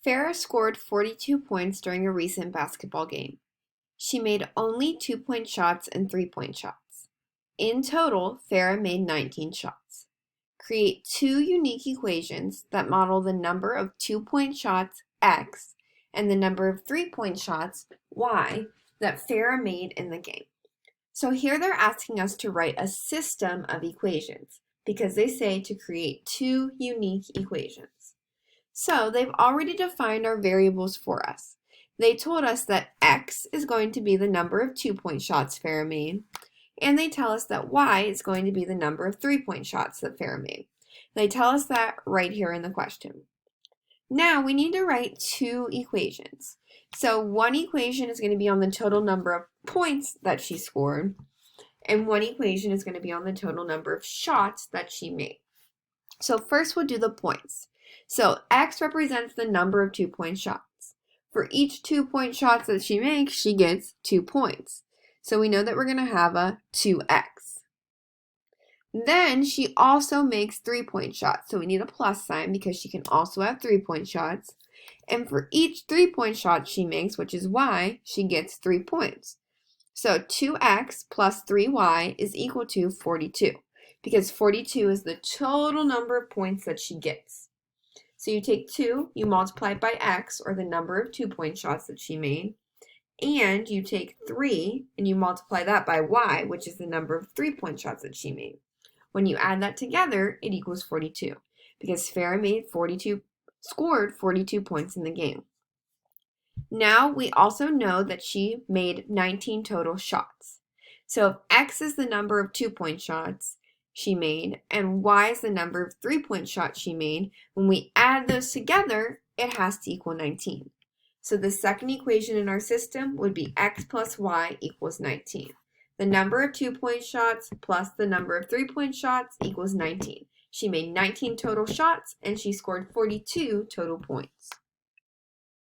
Farah scored 42 points during a recent basketball game. She made only 2-point shots and 3-point shots. In total, Farah made 19 shots. Create two unique equations that model the number of 2-point shots, x, and the number of 3-point shots, y, that Farah made in the game. So here they're asking us to write a system of equations because they say to create two unique equations. So they've already defined our variables for us. They told us that x is going to be the number of 2-point shots Farah made, and they tell us that y is going to be the number of 3-point shots that Farah made. They tell us that right here in the question. Now we need to write two equations. So one equation is going to be on the total number of points that she scored, and one equation is going to be on the total number of shots that she made. So first we'll do the points. So x represents the number of 2-point shots. For each 2-point shots that she makes, she gets 2 points. So we know that we're going to have a 2x. Then she also makes 3-point shots. So we need a plus sign because she can also have 3-point shots. And for each 3-point shot she makes, which is y, she gets 3 points. So 2x plus 3y is equal to 42 because 42 is the total number of points that she gets. So you take 2, you multiply it by x, or the number of 2-point shots that she made, and you take 3 and you multiply that by y, which is the number of 3-point shots that she made. When you add that together, it equals 42 because Farah scored 42 points in the game. Now we also know that she made 19 total shots. So if x is the number of 2-point shots she made and y is the number of 3-point shots she made, when we add those together, it has to equal 19. So the second equation in our system would be x plus y equals 19. The number of 2-point shots plus the number of 3-point shots equals 19. She made 19 total shots and she scored 42 total points.